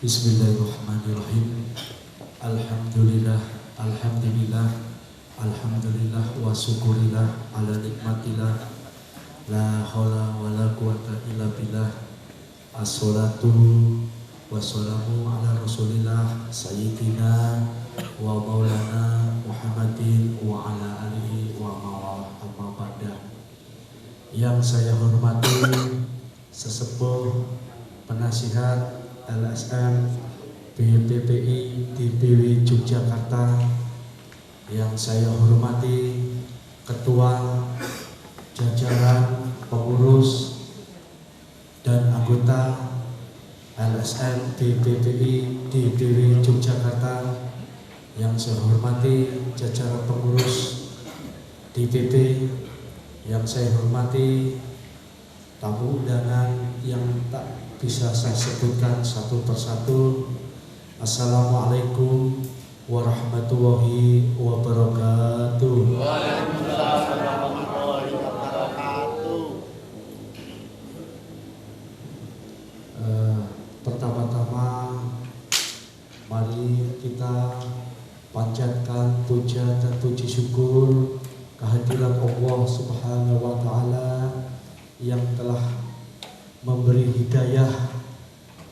Bismillahirrahmanirrahim. Alhamdulillah, alhamdulillah, alhamdulillah wa syukurillah ala nikmatillah. La haula wa la quwata illa billah. Assalatu wassalamu ala rasulillah sayyidina wa maulana Muhammadin wa ala alihi wa mawalah amma ba'da. Yang saya hormati sesepuh penasihat LSM BPPI DPW Yogyakarta, yang saya hormati ketua jajaran pengurus dan anggota LSM BPPI DPW Yogyakarta, yang saya hormati jajaran pengurus DPP, yang saya hormati tamu undangan yang tak bisa saya sebutkan satu persatu. Assalamualaikum warahmatullahi wabarakatuh. Waalaikumsalam warahmatullahi wabarakatuh. Pertama-tama mari kita panjatkan puja dan puji syukur kehadiran Allah Subhanahu wa Ta'ala yang telah memberi hidayah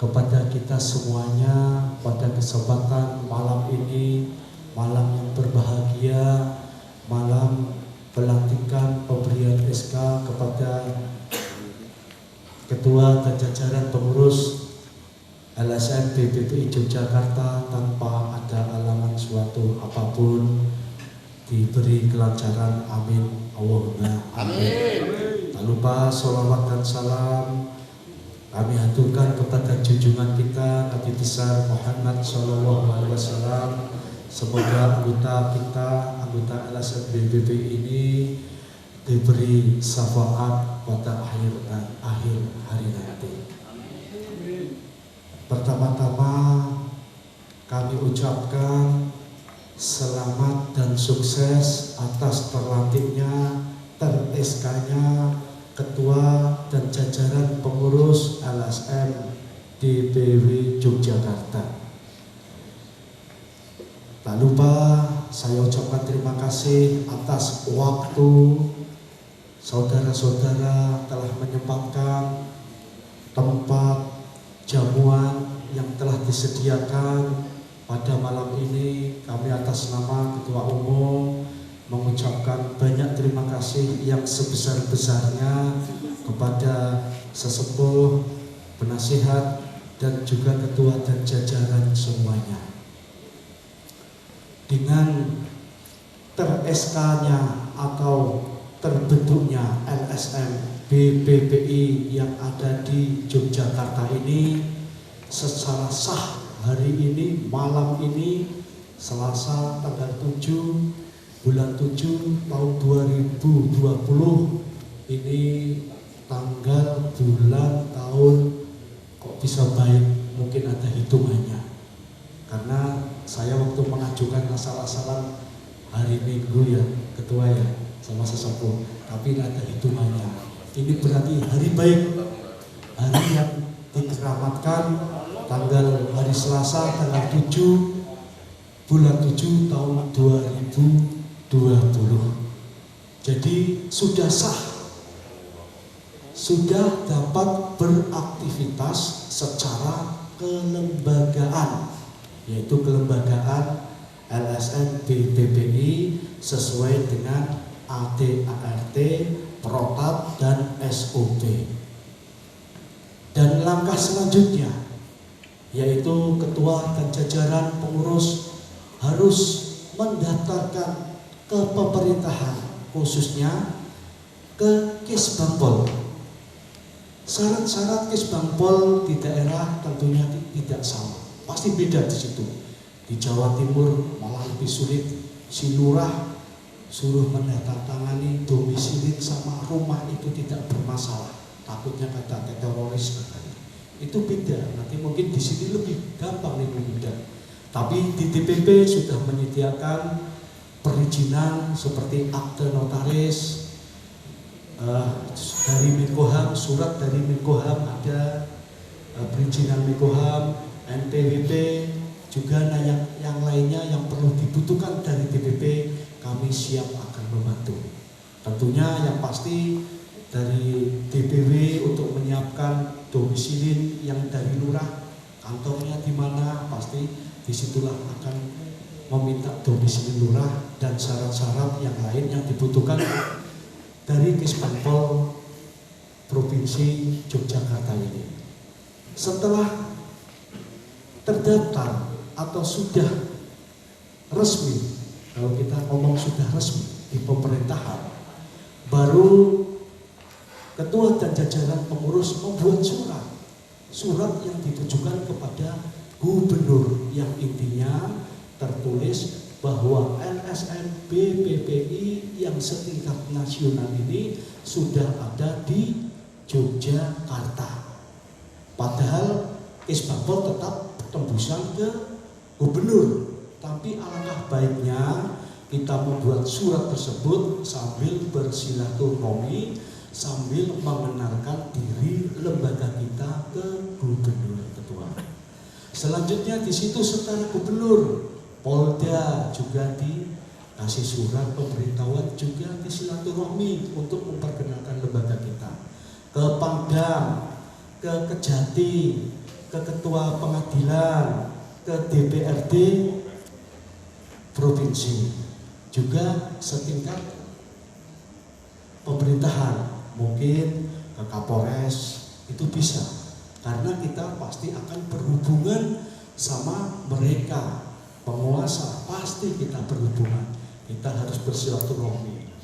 kepada kita semuanya pada kesempatan malam ini, malam yang berbahagia, malam pelantikan pemberian SK kepada ketua dan jajaran pengurus LSM BPPI Yogyakarta tanpa ada halangan suatu apapun, diberi kelancaran, amin Allahumma amin. Tak lupa sholawat dan salam kami haturkan kepada junjungan kita Nabi besar Muhammad SAW. Semoga anggota kita, anggota LSM BPP ini diberi syafaat pada akhir hari nanti. Pertama-tama kami ucapkan selamat dan sukses atas terlantiknya, ter-SK-nya Ketua dan jajaran pengurus LSM DPW Yogyakarta. Tak lupa saya ucapkan terima kasih atas waktu saudara-saudara telah menyempatkan tempat jamuan yang telah disediakan pada malam ini. Kami atas nama Ketua Umum mengucapkan banyak terima kasih yang sebesar-besarnya kepada sesepuh, penasihat, dan juga ketua dan jajaran semuanya. Dengan ter-SK-nya atau terbentuknya LSM BPPI yang ada di Yogyakarta ini secara sah hari ini, malam ini, Selasa tanggal 7 bulan 7 tahun 2020 ini, tanggal, bulan, tahun kok bisa baik, mungkin ada hitungannya. Karena saya waktu mengajukan asal-asalan hari Minggu ya, ketua ya, sama sesepuh, tapi ada hitungannya. Ini berarti hari baik, hari yang dikeramatkan, tanggal hari Selasa tanggal 7 bulan 7 tahun 2020. Jadi sudah sah, sudah dapat beraktivitas secara kelembagaan, yaitu kelembagaan LSM BPPI sesuai dengan AD/ART, Protap, dan SOP. Dan langkah selanjutnya yaitu ketua dan jajaran pengurus harus mendaftarkan ke pemerintahan, khususnya ke Kisbangpol. Syarat-syarat Kisbangpol di daerah tentunya tidak sama, pasti beda di situ. Di Jawa Timur malah lebih sulit, si lurah suruh mendatangani domisili sama rumah itu tidak bermasalah, takutnya kata teroris katanya. Itu beda, nanti mungkin di sini lebih gampang, lebih mudah. Tapi di DPP sudah menyediakan perizinan seperti akte notaris, dari Menkoham, surat dari Menkoham ada, perizinan Menkoham, NPWP juga yang lainnya yang perlu dibutuhkan dari DPP, kami siap akan membantu. Tentunya yang pasti dari DPW untuk menyiapkan domisili yang dari lurah, kantornya di mana, pasti disitulah akan meminta domisili lurah dan syarat-syarat yang lain yang dibutuhkan dari Kesbangpol Provinsi Yogyakarta ini. Setelah terdaftar atau sudah resmi, kalau kita ngomong sudah resmi di pemerintahan, baru ketua dan jajaran pengurus membuat surat yang ditujukan kepada gubernur yang intinya tertulis bahwa LSM BPPI yang setingkat nasional ini sudah ada di Yogyakarta. Padahal Kesbangpol tetap tembusan ke gubernur, tapi alangkah baiknya kita membuat surat tersebut sambil bersilaturahmi, sambil mengenalkan diri lembaga kita ke gubernur ketua. Selanjutnya di situ setelah gubernur, Polda juga dikasih surat pemberitahuan, juga disilaturahmi untuk memperkenalkan lembaga kita ke Pangdam, ke Kejati, ke ketua pengadilan, ke DPRD provinsi, juga setingkat pemerintahan, mungkin ke Kapolres, itu bisa, karena kita pasti akan berhubungan sama mereka. Penguasa pasti kita berhubungan, kita harus bersilaturahmi.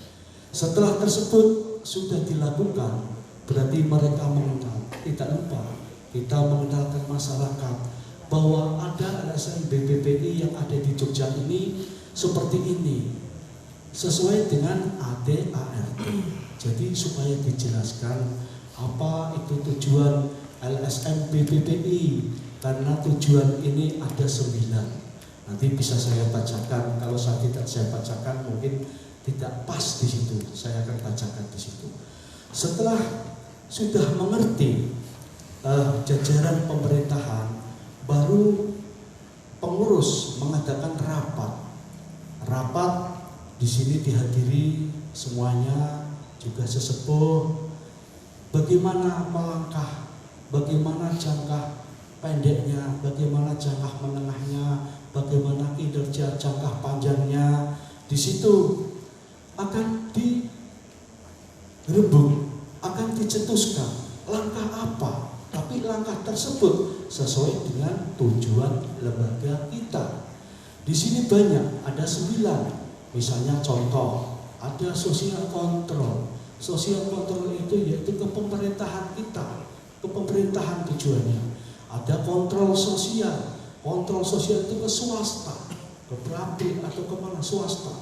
Setelah tersebut sudah dilakukan, berarti mereka mengenal. Tidak lupa kita mengenalkan masyarakat bahwa ada LSM BPPI yang ada di Jogja ini seperti ini, sesuai dengan AD/ART. Jadi supaya dijelaskan apa itu tujuan LSM BPPI, karena tujuan ini ada 9. Nanti bisa saya bacakan, kalau tidak saya bacakan mungkin tidak pas di situ, saya akan bacakan di situ. Setelah sudah mengerti jajaran pemerintahan, baru pengurus mengadakan rapat. Di sini dihadiri semuanya, juga sesepuh. Bagaimana melangkah, bagaimana jangka pendeknya, bagaimana jangka menengahnya, bagaimana kinerja jangka panjangnya. Di situ akan dirembuk, akan dicetuskan langkah apa, tapi langkah tersebut sesuai dengan tujuan lembaga kita. Di sini banyak, ada 9. Misalnya contoh, ada sosial kontrol. Sosial kontrol itu yaitu ke pemerintahan kita, ke pemerintahan tujuannya. Ada kontrol sosial. Kontrol sosial itu ke swasta, ke pabrik atau kemana, swasta.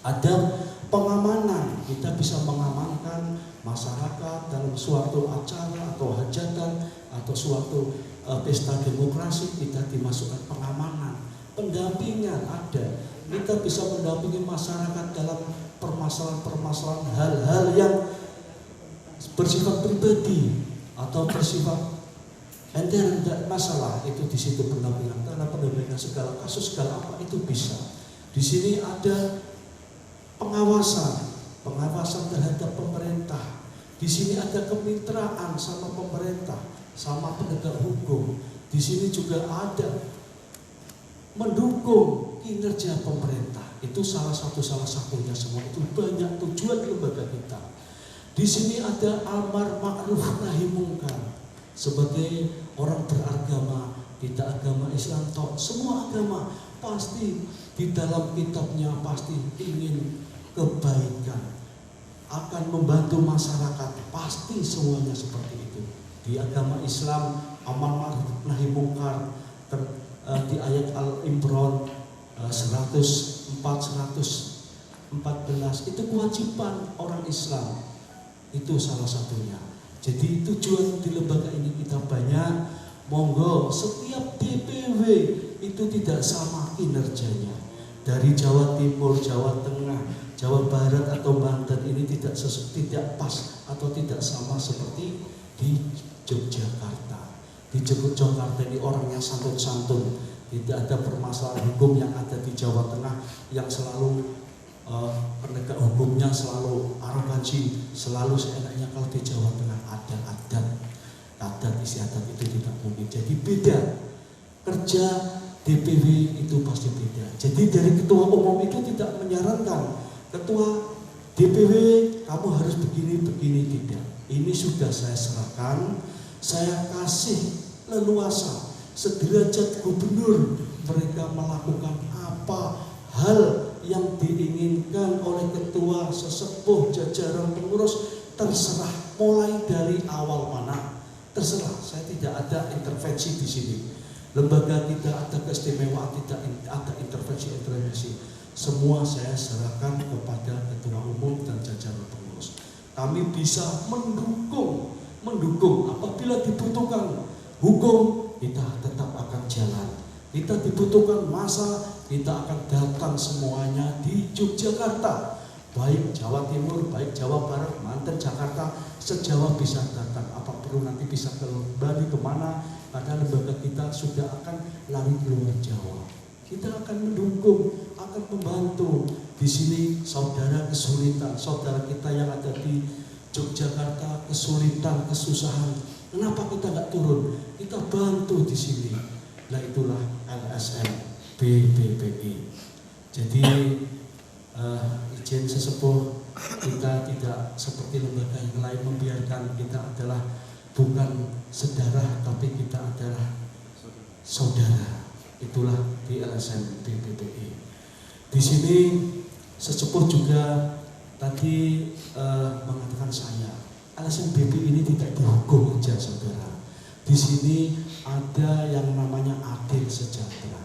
Ada pengamanan, kita bisa mengamankan masyarakat dalam suatu acara atau hajatan atau suatu pesta demokrasi, kita dimasukkan pengamanan. Pendampingan ada, kita bisa mendampingi masyarakat dalam permasalahan-permasalahan hal-hal yang bersifat pribadi atau bersifat ente tidak masalah, itu di situ pendampingan, karena pendampingan segala kasus segala apa itu bisa. Di sini ada pengawasan terhadap pemerintah. Di sini ada kemitraan sama pemerintah, sama penegak hukum. Di sini juga ada mendukung kinerja pemerintah. Itu salah satunya semua. Itu banyak tujuan lembaga kita. Di sini ada amar ma'ruf nahi mungkar. Sebagai orang beragama, tidak agama Islam toh, semua agama pasti di dalam kitabnya pasti ingin kebaikan, akan membantu masyarakat, pasti semuanya seperti itu. Di agama Islam amar ma'ruf nahi mungkar di ayat Al-Imran 104-114 itu kewajiban orang Islam, itu salah satunya. Jadi tujuan di lembaga ini kita banyak, monggo setiap DPW itu tidak sama kinerjanya. Dari Jawa Timur, Jawa Tengah, Jawa Barat atau Banten ini tidak pas atau tidak sama seperti di Yogyakarta. Di Yogyakarta ini orangnya namanya santun-santun, tidak ada permasalahan hukum yang ada di Jawa Tengah yang selalu penegak hukumnya selalu arogansi, selalu seenaknya. Kalau di Jawa Tengah ada adat istiadat itu tidak mungkin. Jadi beda, kerja DPW itu pasti beda. Jadi dari ketua umum itu tidak menyarankan ketua DPW kamu harus begini, tidak. Ini sudah saya serahkan, saya kasih leluasa sederajat gubernur, mereka melakukan apa hal yang diinginkan oleh ketua sesepuh jajaran pengurus, terserah mulai dari awal mana, terserah. Saya tidak ada intervensi di sini. Lembaga tidak ada keistimewaan, tidak ada intervensi. Semua saya serahkan kepada ketua umum dan jajaran pengurus. Kami bisa mendukung apabila dibutuhkan hukum, kita tetap akan jalan. Kita dibutuhkan masa, kita akan datang semuanya di Yogyakarta, baik Jawa Timur, baik Jawa Barat, Banten, Jakarta, se-Jawa bisa datang. Apa perlu nanti bisa kembali kemana, karena lembaga kita sudah akan lari keluar Jawa. Kita akan mendukung, akan membantu. Di sini saudara kesulitan, saudara kita yang ada di Yogyakarta kesulitan, kesusahan. Kenapa kita nggak turun? Kita bantu di sini. Nah itulah LSM BPPI. Jadi izin sesepuh, kita tidak seperti lembaga yang lain membiarkan kita adalah bukan sedarah, tapi kita adalah saudara. Itulah di LSM BPPI. Di sini sesepuh juga tadi mengatakan saya, LSM BPPI ini tidak dihukum aja saudara. Di sini ada yang namanya adil sejahtera.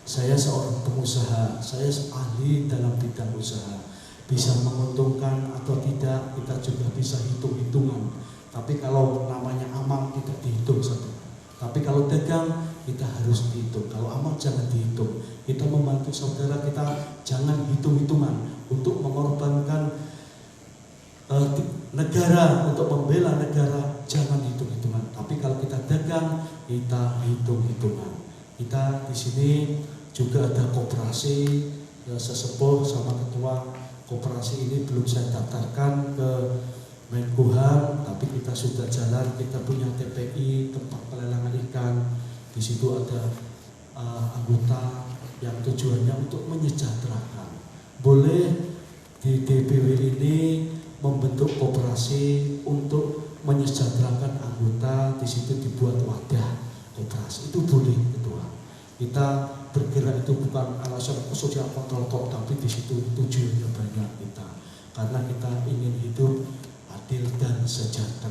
Saya seorang pengusaha, saya ahli dalam bidang usaha. Bisa menguntungkan atau tidak, kita juga bisa hitung-hitungan. Tapi kalau namanya amal tidak dihitung saudara. Tapi kalau dagang kita harus dihitung. Kalau amal jangan dihitung. Kita membantu saudara, kita jangan hitung-hitungan untuk mengorbankan negara, untuk membela negara, jangan hitung-hitungan. Tapi kalau kita dagang, kita hitung-hitungan. Kita di sini juga ada koperasi, sesepuh sama ketua koperasi ini belum saya daftarkan ke Menkumham, tapi kita sudah jalan. Kita punya TPI, tempat pelelangan ikan. Di situ ada anggota yang tujuannya untuk menyejahterakan. Boleh di DPW ini membentuk koperasi untuk menyejahterakan anggota. Di situ dibuat wadah koperasi, itu boleh ketua. Kita bergerak itu bukan alasan sosial kontrol top, tapi di situ tujuannya banyak kita, karena kita ingin hidup adil dan sejahtera.